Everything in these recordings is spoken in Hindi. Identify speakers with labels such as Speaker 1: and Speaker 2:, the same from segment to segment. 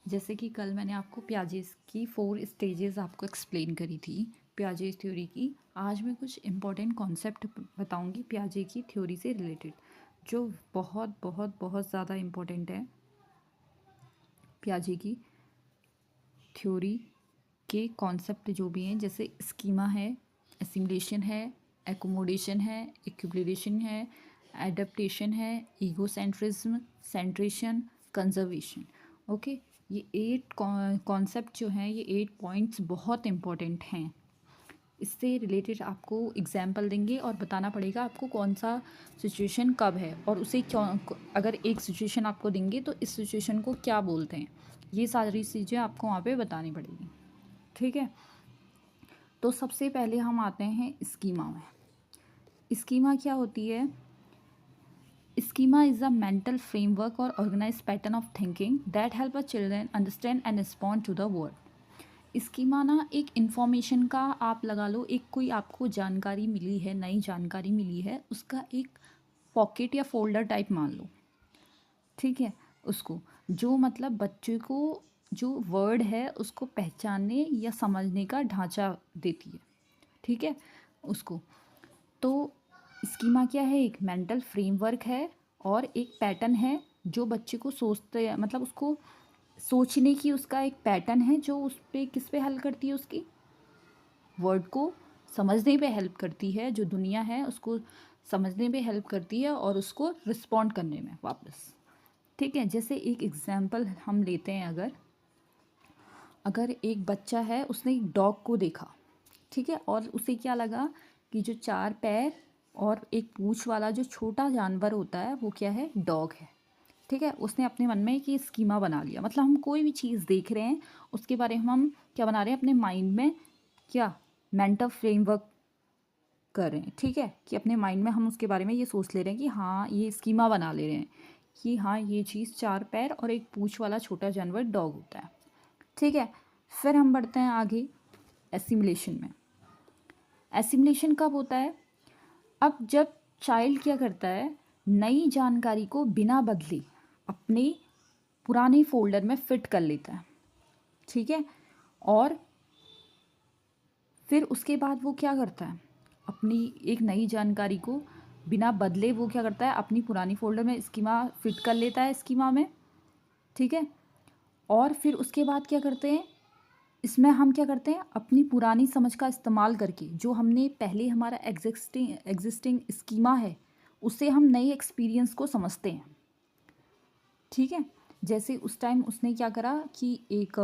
Speaker 1: जैसे कि कल मैंने आपको पियाजेस की 4 स्टेजेस आपको एक्सप्लेन करी थी पियाजे थ्योरी की। आज मैं कुछ इम्पोर्टेंट कॉन्सेप्ट बताऊंगी पियाजे की थ्योरी से रिलेटेड, जो बहुत बहुत बहुत ज़्यादा इम्पोर्टेंट है। पियाजे की थ्योरी के कॉन्सेप्ट जो भी हैं, जैसे स्कीमा है, एसिमिलेशन है, एकोमोडेशन है, इक्विलिब्रेशन है, एडप्टेशन है, ईगोसेंट्रिज्म, सेंट्रेशन, कंजर्वेशन। ओके, ये 8 कॉन्सेप्ट जो हैं, ये 8 पॉइंट्स बहुत इंपॉर्टेंट हैं। इससे रिलेटेड आपको एग्जाम्पल देंगे और बताना पड़ेगा आपको कौन सा सिचुएशन कब है, और उसे क्यों, अगर एक सिचुएशन आपको देंगे तो इस सिचुएशन को क्या बोलते हैं, ये सारी चीज़ें आपको वहाँ पे बतानी पड़ेगी। ठीक है, तो सबसे पहले हम आते हैं स्कीमा में। स्कीमा क्या होती है? Schema is a mental framework और organise pattern of thinking that help a children understand and respond to the world. Schema ना एक इन्फॉर्मेशन का, आप लगा लो, एक कोई आपको जानकारी मिली है, नई जानकारी मिली है, उसका एक पॉकेट या फोल्डर टाइप मान लो। ठीक है, उसको जो मतलब बच्चे को जो वर्ड है उसको पहचानने या समझने का ढांचा देती है। ठीक है, उसको तो स्कीमा क्या है? एक मेंटल फ्रेमवर्क है और एक पैटर्न है जो बच्चे को सोचते, मतलब उसको सोचने की उसका एक पैटर्न है, जो उस पे किस पे हेल्प करती है, उसकी वर्ड को समझने पे हेल्प करती है, जो दुनिया है उसको समझने पे हेल्प करती है और उसको रिस्पॉन्ड करने में वापस। ठीक है, जैसे एक एग्जांपल हम लेते हैं, अगर अगर एक बच्चा है, उसने एक डॉग को देखा, ठीक है, और उसे क्या लगा कि जो 4 पैर और एक पूंछ वाला जो छोटा जानवर होता है वो क्या है? डॉग है। ठीक है, उसने अपने मन में एक ये स्कीमा बना लिया। मतलब हम कोई भी चीज़ देख रहे हैं, उसके बारे में हम क्या बना रहे हैं अपने माइंड में, क्या मेंटल फ्रेमवर्क कर रहे हैं। ठीक है, कि अपने माइंड में हम उसके बारे में ये सोच ले रहे हैं कि हाँ, ये स्कीमा बना ले रहे हैं कि हाँ, ये चीज़ 4 पैर और एक पूंछ वाला छोटा जानवर डॉग होता है। ठीक है, फिर हम बढ़ते हैं आगे एसिमिलेशन में। एसिमिलेशन कब होता है? अब जब चाइल्ड क्या करता है, नई जानकारी को बिना बदले अपने पुराने फोल्डर में फिट कर लेता है। ठीक है, और फिर उसके बाद वो क्या करता है, अपनी एक नई जानकारी को बिना बदले वो क्या करता है, अपनी पुरानी फोल्डर में स्कीमा फिट कर लेता है, स्कीमा में। ठीक है, और फिर उसके बाद क्या करते हैं, इसमें हम क्या करते हैं, अपनी पुरानी समझ का इस्तेमाल करके, जो हमने पहले हमारा एग्जिस्टिंग स्कीमा है, उससे हम नए एक्सपीरियंस को समझते हैं। ठीक है, जैसे उस टाइम उसने क्या करा कि एक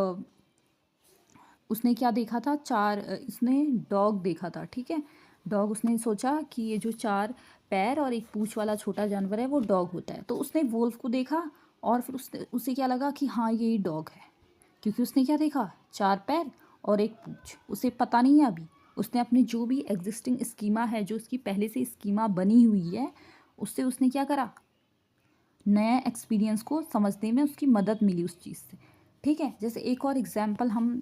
Speaker 1: उसने क्या देखा था, इसने डॉग देखा था। ठीक है, डॉग, उसने सोचा कि ये जो 4 पैर और एक पूंछ वाला छोटा जानवर है वो डॉग होता है, तो उसने वोल्फ को देखा और फिर उसे क्या लगा कि हाँ, ये डॉग है, क्योंकि उसने क्या देखा, 4 पैर और एक पूंछ। उसे पता नहीं है अभी, उसने अपनी जो भी एग्जिस्टिंग स्कीमा है, जो उसकी पहले से स्कीमा बनी हुई है, उससे उसने क्या करा, नया एक्सपीरियंस को समझने में उसकी मदद मिली उस चीज़ से। ठीक है, जैसे एक और एग्जाम्पल हम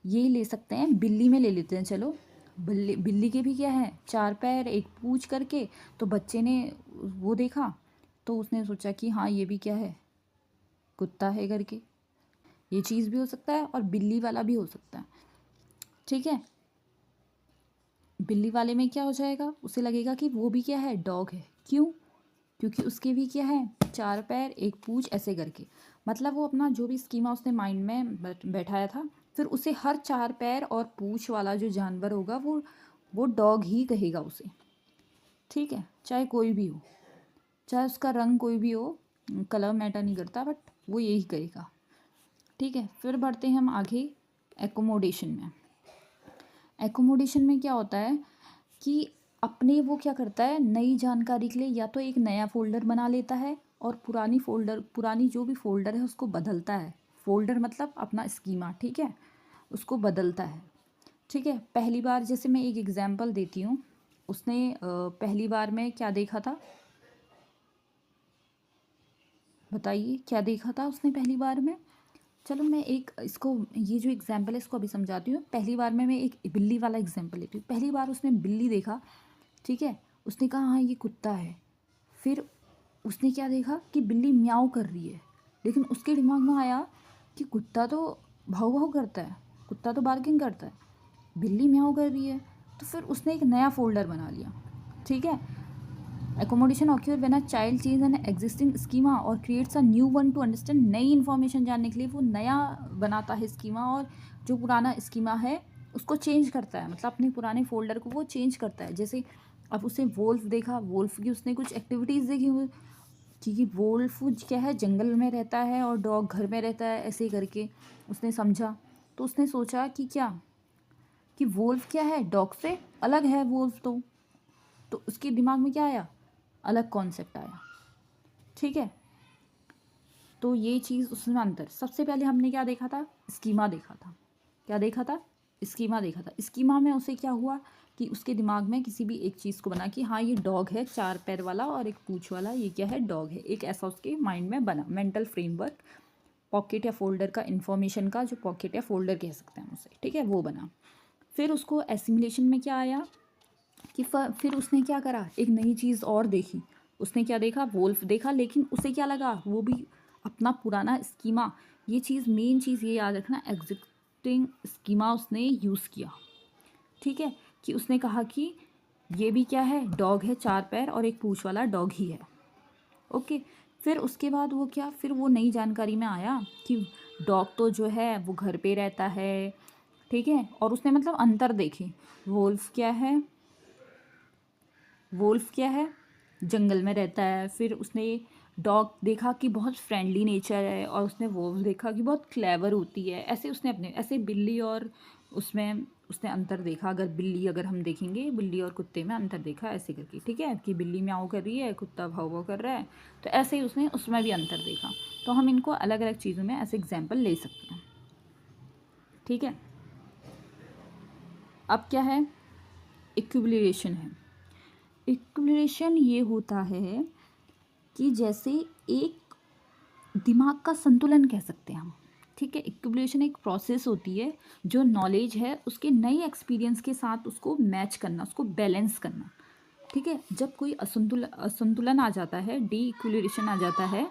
Speaker 1: ये ले सकते हैं, बिल्ली में ले लेते हैं। चलो, बिल्ली बिल्ली के भी क्या है, 4 पैर एक पूंछ करके। तो बच्चे ने वो देखा, तो उसने सोचा कि हाँ, ये भी क्या है, कुत्ता है करके। ये चीज़ भी हो सकता है और बिल्ली वाला भी हो सकता है। ठीक है, बिल्ली वाले में क्या हो जाएगा, उसे लगेगा कि वो भी क्या है, डॉग है। क्यों? क्योंकि उसके भी क्या है, 4 पैर एक पूंछ ऐसे करके। मतलब वो अपना जो भी स्कीमा उसने माइंड में बैठाया था, फिर उसे हर 4 पैर और पूंछ वाला जो जानवर होगा वो डॉग ही कहेगा उसे। ठीक है, चाहे कोई भी हो, चाहे उसका रंग कोई भी हो, कलर मैटर नहीं करता, बट वो यही कहेगा। ठीक है, फिर बढ़ते हैं हम आगे एकोमोडेशन में। एकोमोडेशन में क्या होता है कि अपने वो क्या करता है, नई जानकारी के लिए या तो एक नया फोल्डर बना लेता है और पुरानी जो भी फोल्डर है उसको बदलता है। फोल्डर मतलब अपना स्कीमा। ठीक है, उसको बदलता है। ठीक है, पहली बार, जैसे मैं एक एग्जांपल देती हूँ, उसने पहली बार में क्या देखा था, बताइए क्या देखा था उसने पहली बार में। चलो, मैं एक इसको, ये जो एग्जांपल है इसको अभी समझाती हूँ। पहली बार में मैं एक बिल्ली वाला एग्जांपल लेती हूँ। पहली बार उसने बिल्ली देखा। ठीक है, उसने कहा हाँ, ये कुत्ता है। फिर उसने क्या देखा कि बिल्ली म्याऊं कर रही है, लेकिन उसके दिमाग में आया कि कुत्ता तो भाव भाव करता है, कुत्ता तो बार्गिंग करता है, बिल्ली म्याऊं कर रही है। तो फिर उसने एक नया फोल्डर बना लिया, ठीक है। Accommodation occur when a child change an existing schema और creates a new one to understand. नई इन्फॉर्मेशन जानने के लिए वो नया बनाता है स्कीमा, और जो पुराना स्कीमा है उसको चेंज करता है, मतलब अपने पुराने फोल्डर को वो चेंज करता है। जैसे अब उसने वोल्फ देखा, वोल्फ की उसने कुछ एक्टिविटीज़ देखी, क्योंकि वोल्फ क्या है, जंगल में रहता है और डॉग घर में रहता है, ऐसे करके उसने समझा। तो उसने सोचा कि क्या, कि वोल्फ क्या है, डॉग से अलग है वोल्फ। तो उसके दिमाग में क्या आया, अलग कॉन्सेप्ट आया, ठीक है। तो ये चीज़ उसमें अंतर, सबसे पहले हमने क्या देखा था, स्कीमा देखा था। क्या देखा था, स्कीमा देखा था। स्कीमा में उसे क्या हुआ कि उसके दिमाग में किसी भी एक चीज़ को बना कि हाँ ये डॉग है, 4 पैर वाला और एक पूँछ वाला, ये क्या है, डॉग है। एक ऐसा उसके माइंड में बना मेंटल फ्रेमवर्क, पॉकेट या फोल्डर का, इन्फॉर्मेशन का, जो पॉकेट या फोल्डर कह सकते हैं उसे, ठीक है, वो बना। फिर उसको एसिमुलेशन में क्या आया कि फिर उसने क्या करा, एक नई चीज़ और देखी। उसने क्या देखा, वोल्फ देखा, लेकिन उसे क्या लगा, वो भी अपना पुराना स्कीमा, ये चीज़ मेन चीज़ ये याद रखना, एग्जिस्टिंग स्कीमा उसने यूज़ किया, ठीक है। कि उसने कहा कि ये भी क्या है, डॉग है, 4 पैर और एक पूँछ वाला डॉग ही है, ओके। फिर उसके बाद वो क्या, फिर वो नई जानकारी में आया कि डॉग तो जो है वो घर पे रहता है, ठीक है। और उसने मतलब अंतर देखे, वोल्फ क्या है, वोल्फ क्या है, जंगल में रहता है। फिर उसने डॉग देखा कि बहुत फ्रेंडली नेचर है, और उसने वोल्फ देखा कि बहुत क्लेवर होती है। ऐसे उसने अपने, ऐसे बिल्ली और उसमें उसने अंतर देखा। अगर बिल्ली, अगर हम देखेंगे बिल्ली और कुत्ते में अंतर देखा ऐसे करके, ठीक है, कि बिल्ली म्याऊं कर रही है, कुत्ता भाव भाव कर रहा है। तो ऐसे ही उसने उसमें भी अंतर देखा। तो हम इनको अलग अलग चीज़ों में ऐसे एग्जाम्पल ले सकते हैं, ठीक है। अब क्या है, इक्विलिब्रेशन है। इक्विलिब्रेशन ये होता है कि जैसे एक दिमाग का संतुलन कह सकते हैं हम, ठीक है। इक्विलिब्रेशन एक प्रोसेस होती है, जो नॉलेज है उसके नए एक्सपीरियंस के साथ उसको मैच करना, उसको बैलेंस करना, ठीक है। जब कोई असंतुलन आ जाता है, डी इक्विलिब्रेशन आ जाता है,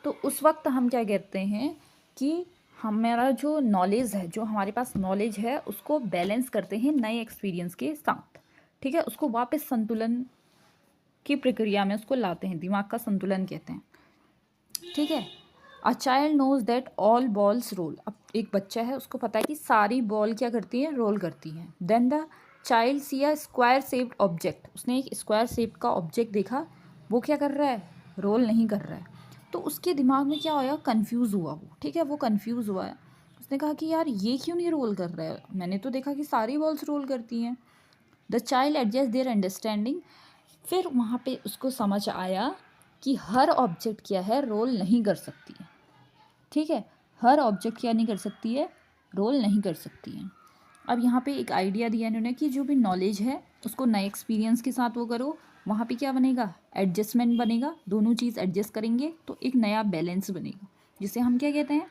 Speaker 1: तो उस वक्त हम क्या कहते हैं कि हमारा जो नॉलेज है, जो हमारे पास नॉलेज है, उसको बैलेंस करते हैं नए एक्सपीरियंस के साथ, ठीक है। उसको वापस संतुलन की प्रक्रिया में उसको लाते हैं, दिमाग का संतुलन कहते हैं, ठीक है। A child knows that all balls roll. अब एक बच्चा है, उसको पता है कि सारी बॉल क्या करती है, रोल करती हैं। Then the child see a square shaped object. उसने एक स्क्वायर शेप का ऑब्जेक्ट देखा, वो क्या कर रहा है, रोल नहीं कर रहा है। तो उसके दिमाग में क्या होया, कन्फ्यूज़ हुआ वो, ठीक है, वो कन्फ्यूज़ हुआ है। उसने कहा कि यार ये क्यों नहीं रोल कर रहा है, मैंने तो देखा कि सारी बॉल्स रोल करती हैं। The child adjust their understanding. फिर वहाँ पे उसको समझ आया कि हर ऑब्जेक्ट क्या है, रोल नहीं कर सकती है, ठीक है। हर ऑब्जेक्ट क्या नहीं कर सकती है, रोल नहीं कर सकती है। अब यहाँ पे एक आइडिया दिया इन्होंने कि जो भी नॉलेज है उसको नए एक्सपीरियंस के साथ वो करो, वहाँ पे क्या बनेगा, एडजस्टमेंट बनेगा, दोनों चीज़ एडजस्ट करेंगे तो एक नया बैलेंस बनेगा, जिसे हम क्या कहते हैं,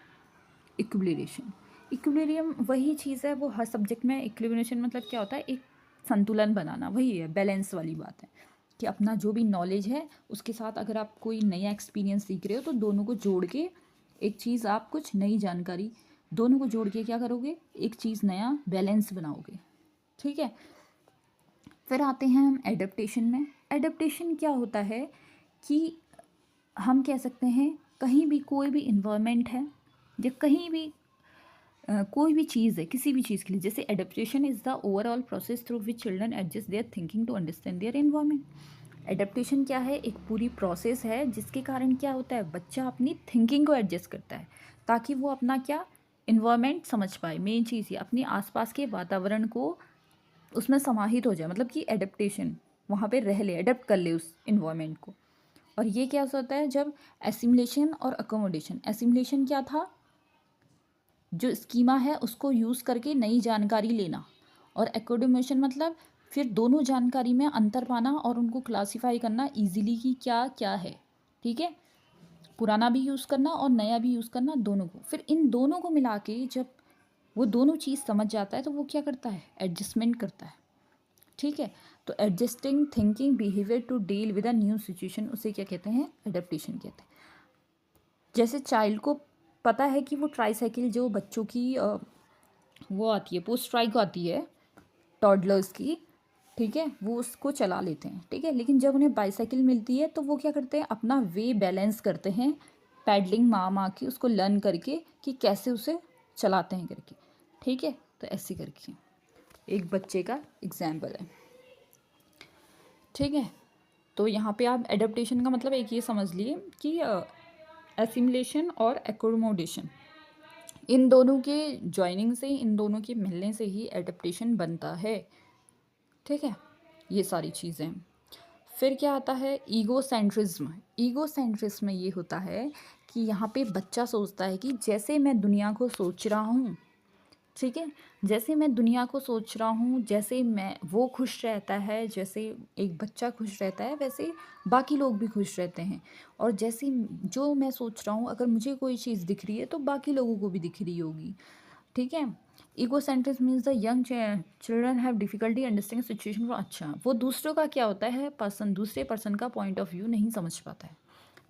Speaker 1: इक्विलिब्रेशन। इक्विलिब्रियम वही चीज़ है, वो हर सब्जेक्ट में इक्विलिब्रेशन मतलब क्या होता है, एक संतुलन बनाना, वही है, बैलेंस वाली बात है। कि अपना जो भी नॉलेज है उसके साथ अगर आप कोई नया एक्सपीरियंस सीख रहे हो, तो दोनों को जोड़ के एक चीज़, आप कुछ नई जानकारी, दोनों को जोड़ के क्या करोगे, एक चीज़ नया बैलेंस बनाओगे, ठीक है। फिर आते हैं हम एडेप्टेशन में। एडेप्टेशन क्या होता है कि हम कह सकते हैं, कहीं भी कोई भी इन्वायरमेंट है, या कहीं भी कोई भी चीज़ है, किसी भी चीज़ के लिए, जैसे adaptation is the overall process through which children adjust their thinking to understand their environment. Adaptation क्या है, एक पूरी प्रोसेस है जिसके कारण क्या होता है, बच्चा अपनी थिंकिंग को एडजस्ट करता है, ताकि वो अपना क्या, इन्वायरमेंट समझ पाए। मेन चीज़ ये अपनी आसपास के वातावरण को उसमें समाहित हो जाए, मतलब कि एडेप्टेशन, वहाँ पे रह ले, एडेप्ट कर ले उस इन्वायरमेंट को। और ये क्या होता है, जब एसिमुलेशन और अकोमोडेशन, एसिमुलेशन क्या था, जो स्कीमा है उसको यूज़ करके नई जानकारी लेना, और एकोमोडेशन मतलब फिर दोनों जानकारी में अंतर पाना और उनको क्लासीफाई करना इजीली कि क्या क्या है, ठीक है। पुराना भी यूज़ करना और नया भी यूज़ करना, दोनों को। फिर इन दोनों को मिला के जब वो दोनों चीज़ समझ जाता है, तो वो क्या करता है, एडजस्टमेंट करता है, ठीक है। तो adjusting thinking behaviour to deal with a new situation, उसे क्या कहते हैं, एडेप्टेशन कहते हैं। जैसे चाइल्ड को पता है कि वो ट्राईसाइकिल जो बच्चों की वो आती है, पोस्ट ट्राइक आती है टॉडलर्स की, ठीक है, वो उसको चला लेते हैं, ठीक है। लेकिन जब उन्हें बाईसाइकिल मिलती है तो वो क्या करते हैं, अपना वे बैलेंस करते हैं, पैडलिंग मार के उसको लर्न करके कि कैसे उसे चलाते हैं करके, ठीक है। तो ऐसे करके एक बच्चे का एग्जाम्पल है, ठीक है। तो यहाँ पे आप एडेप्टेशन का मतलब एक ये समझ लिए कि एसिमिलेशन और एकोमोडेशन, इन दोनों के जॉइनिंग से, इन दोनों के मिलने से ही एडेप्टेशन बनता है, ठीक है। ये सारी चीज़ें। फिर क्या आता है, ईगोसेंट्रिज्म। ईगोसेंट्रिज्म ये होता है कि यहाँ पे बच्चा सोचता है कि जैसे मैं दुनिया को सोच रहा हूँ, ठीक है, जैसे मैं दुनिया को सोच रहा हूँ, जैसे मैं वो खुश रहता है, जैसे एक बच्चा खुश रहता है वैसे बाकी लोग भी खुश रहते हैं। और जैसे जो मैं सोच रहा हूँ, अगर मुझे कोई चीज़ दिख रही है तो बाकी लोगों को भी दिख रही होगी, ठीक है। Egocentrism means the young children have difficulty understanding situation. अच्छा, वो दूसरों का क्या होता है, दूसरे पर्सन का पॉइंट ऑफ व्यू नहीं समझ पाता है।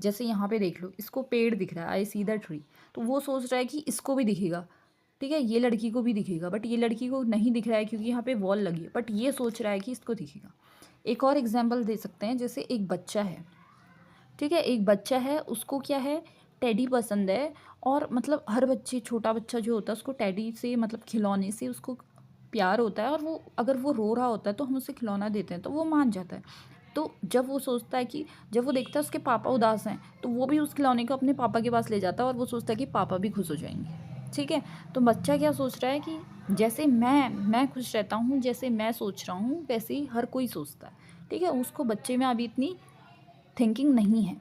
Speaker 1: जैसे यहाँ पे देख लो, इसको पेड़ दिख रहा है, आई सी द ट्री, तो वो सोच रहा है कि इसको भी दिखेगा, ठीक है, ये लड़की को भी दिखेगा, बट ये लड़की को नहीं दिख रहा है क्योंकि यहाँ पे वॉल लगी है, बट ये सोच रहा है कि इसको दिखेगा। एक और एग्जाम्पल दे सकते हैं, जैसे एक बच्चा है, ठीक है, एक बच्चा है, उसको क्या है, टेडी पसंद है। और मतलब हर बच्चे, छोटा बच्चा जो होता है उसको टेडी से, मतलब खिलौने से उसको प्यार होता है, और वो अगर वो रो रहा होता है तो हम उसे खिलौना देते हैं तो वो मान जाता है। तो जब वो सोचता है कि, जब वो देखता है उसके पापा उदास हैं, तो वो भी उस खिलौने को अपने पापा के पास ले जाता है और वो सोचता है कि पापा भी खुश हो जाएंगे, ठीक है। तो बच्चा क्या सोच रहा है कि जैसे मैं खुश रहता हूँ, जैसे मैं सोच रहा हूँ वैसे ही हर कोई सोचता है, ठीक है। उसको बच्चे में अभी इतनी थिंकिंग नहीं है,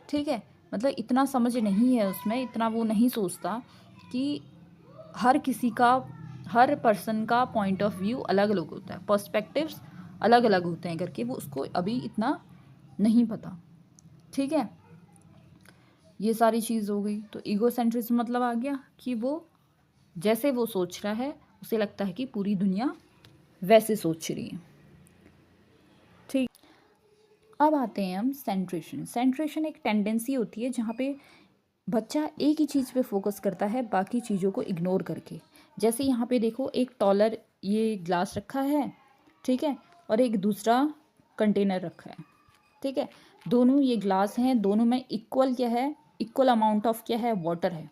Speaker 1: ठीक है, मतलब इतना समझ नहीं है उसमें, इतना वो नहीं सोचता कि हर किसी का, हर पर्सन का पॉइंट ऑफ व्यू अलग अलग होता है, पर्सपेक्टिव्स अलग अलग होते हैं करके वो उसको अभी इतना नहीं पता, ठीक है। ये सारी चीज़ हो गई। तो ईगोसेंट्रिज्म मतलब आ गया कि वो जैसे वो सोच रहा है उसे लगता है कि पूरी दुनिया वैसे सोच रही है, ठीक। अब आते हैं हम सेंट्रेशन। सेंट्रेशन एक टेंडेंसी होती है जहाँ पे बच्चा एक ही चीज़ पे फोकस करता है बाकी चीज़ों को इग्नोर करके। जैसे यहाँ पे देखो, एक टॉलर ये ग्लास रखा है, ठीक है, और एक दूसरा कंटेनर रखा है, ठीक है। दोनों ये ग्लास हैं, दोनों में इक्वल क्या है, इक्वल अमाउंट ऑफ क्या है, वाटर है।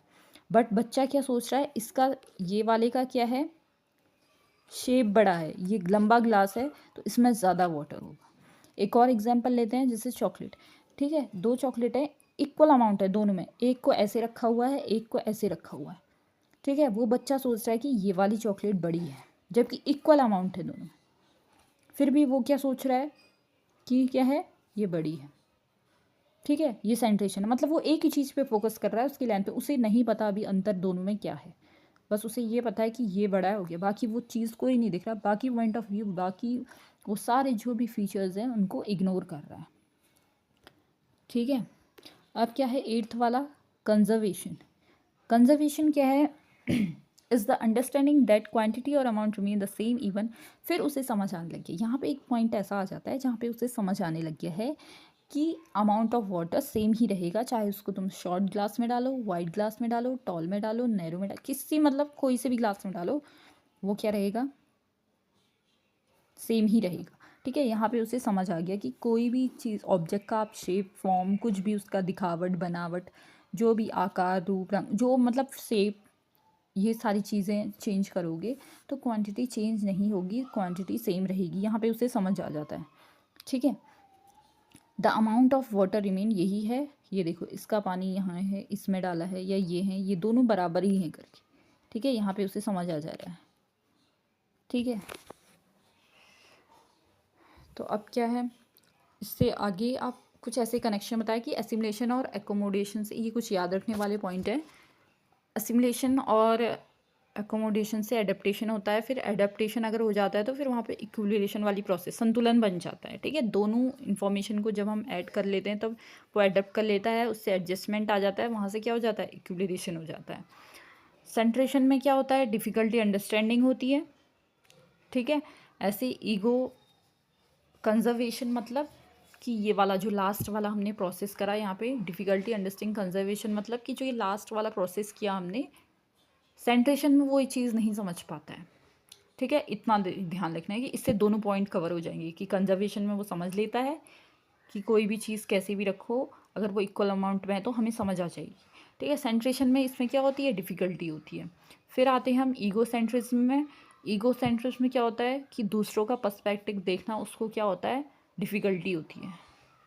Speaker 1: बट बच्चा क्या सोच रहा है, इसका, ये वाले का क्या है, शेप बड़ा है, ये लंबा ग्लास है तो इसमें ज़्यादा वाटर होगा। एक और एग्जांपल लेते हैं, जैसे चॉकलेट, ठीक है, दो चॉकलेट है, इक्वल अमाउंट है दोनों में, एक को ऐसे रखा हुआ है, एक को ऐसे रखा हुआ है, ठीक है। वो बच्चा सोच रहा है कि ये वाली चॉकलेट बड़ी है, जबकि इक्वल अमाउंट है दोनों में। फिर भी वो क्या सोच रहा है कि क्या है, ये बड़ी है, ठीक है। ये सेंट्रेशन है, मतलब वो एक ही चीज़ पे फोकस कर रहा है, उसकी लाइन पे, उसे नहीं पता अभी अंतर दोनों में क्या है, बस उसे ये पता है कि ये बड़ा हो गया, बाकी वो चीज़ कोई नहीं दिख रहा, बाकी पॉइंट ऑफ व्यू, बाकी वो सारे जो भी फीचर्स हैं उनको इग्नोर कर रहा है, ठीक है। अब क्या है, एट्थ वाला, कंजर्वेशन। कंजर्वेशन क्या है, is the understanding that quantity और amount remain the same even. फिर उसे समझ आने लग गया, यहाँ पे एक पॉइंट ऐसा आ जाता है जहाँ पे उसे समझ आने लग गया है कि अमाउंट ऑफ वाटर सेम ही रहेगा, चाहे उसको तुम शॉर्ट ग्लास में डालो, वाइड ग्लास में डालो, टॉल में डालो, नैरो में डालो, किसी मतलब कोई से भी ग्लास में डालो, वो क्या रहेगा, सेम ही रहेगा, ठीक है। यहाँ पे उसे समझ आ गया कि कोई भी चीज़, ऑब्जेक्ट का आप शेप, फॉर्म, कुछ भी उसका दिखावट, बनावट, जो भी आकार, रूप, रंग, जो मतलब शेप, ये सारी चीज़ें चेंज करोगे तो क्वांटिटी चेंज नहीं होगी, क्वांटिटी सेम रहेगी, यहाँ पे उसे समझ आ जाता है, ठीक है। The amount of water remain, यही है, ये देखो इसका पानी यहाँ है, इसमें डाला है, या ये हैं, ये दोनों बराबर ही हैं करके, ठीक है। यहाँ पे उसे समझ आ जा रहा है, ठीक है। तो अब क्या है, इससे आगे आप कुछ ऐसे कनेक्शन बताएं कि एसिमुलेशन और एकोमोडेशन से, ये कुछ याद रखने वाले पॉइंट है। एसिमुलेशन और एकोमोडेशन से एडेप्टेशन होता है, फिर एडेप्टेशन अगर हो जाता है तो फिर वहाँ पे इक्विलिब्रेशन वाली प्रोसेस, संतुलन बन जाता है, ठीक है। दोनों इन्फॉर्मेशन को जब हम ऐड कर लेते हैं तब वो एडेप्ट कर लेता है, उससे एडजस्टमेंट आ जाता है, वहाँ से क्या हो जाता है, इक्विलिब्रेशन हो जाता है। सेंट्रेशन में क्या होता है, डिफ़िकल्टी अंडरस्टैंडिंग होती है, ठीक है। ऐसे ईगो कंजर्वेशन मतलब कि ये वाला जो लास्ट वाला हमने प्रोसेस करा यहाँ पे डिफ़िकल्टी अंडरस्टैंडिंग कंजर्वेशन, मतलब कि जो ये लास्ट वाला प्रोसेस किया हमने सेंट्रेशन में, वो ये चीज़ नहीं समझ पाता है। ठीक है, इतना ध्यान रखना है कि इससे दोनों पॉइंट कवर हो जाएंगे कि कंजर्वेशन में वो समझ लेता है कि कोई भी चीज़ कैसे भी रखो अगर वो इक्वल अमाउंट में है तो हमें समझ आ जाएगी। ठीक है, सेंट्रेशन में इसमें क्या होती है, डिफ़िकल्टी होती है। फिर आते हैं हम ईगो सेंट्रिज्म में। ईगो सेंट्रिज्म में क्या होता है कि दूसरों का पर्सपेक्टिव देखना, उसको क्या होता है, डिफ़िकल्टी होती है।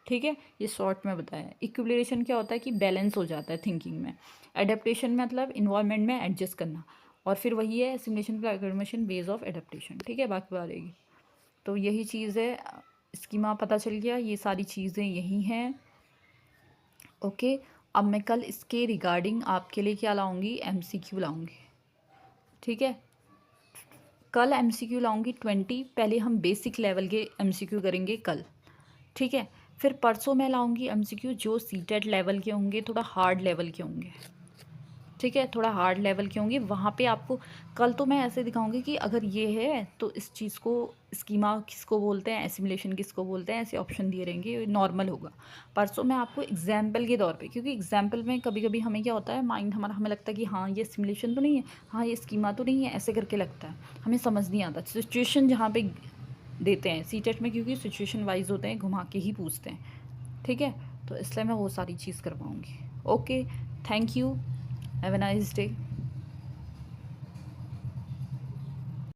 Speaker 1: ठीक है, ये शॉर्ट में बताया। इक्विलिब्रेशन क्या होता है कि बैलेंस हो जाता है थिंकिंग में। एडेप्टेशन मतलब इन्वायरमेंट में एडजस्ट करना, और फिर वही है सिमुलेशन प्रोग्रामेशन बेस ऑफ एडेप्टेशन। ठीक है, बाकी बात रहेगी। तो यही चीज़ है, स्कीमा पता चल गया, ये सारी चीज़ें यही हैं। ओके, अब मैं कल इसके रिगार्डिंग आपके लिए क्या लाऊंगी, एमसीक्यू लाऊंगी। ठीक है, कल एमसीक्यू लाऊंगी 20। पहले हम बेसिक लेवल के एमसीक्यू करेंगे कल। ठीक है, फिर परसों मैं लाऊंगी एमसीक्यू जो सीटेट लेवल के होंगे, थोड़ा हार्ड लेवल के होंगे। ठीक है, थोड़ा हार्ड लेवल के होंगे। वहाँ पे आपको कल तो मैं ऐसे दिखाऊंगी कि अगर ये है तो इस चीज़ को स्कीमा किसको बोलते हैं, एसिमुलेशन किसको बोलते हैं, ऐसे ऑप्शन दिए रहेंगे, नॉर्मल होगा। परसों मैं आपको एग्जाम्पल के तौर पे, क्योंकि एग्जाम्पल में कभी कभी हमें क्या होता है, माइंड हमारा, हमें लगता है कि हाँ ये सिमुलेशन तो नहीं है, हाँ ये स्कीमा तो नहीं है, ऐसे करके लगता है, हमें समझ नहीं आता। सिचुएशन जहाँ पे देते हैं सीटेट में, क्योंकि सिचुएशन वाइज होते हैं, घुमा के ही पूछते हैं। ठीक है, तो इसलिए मैं वो सारी चीज़ करवाऊँगी। Okay, thank you, have a nice day.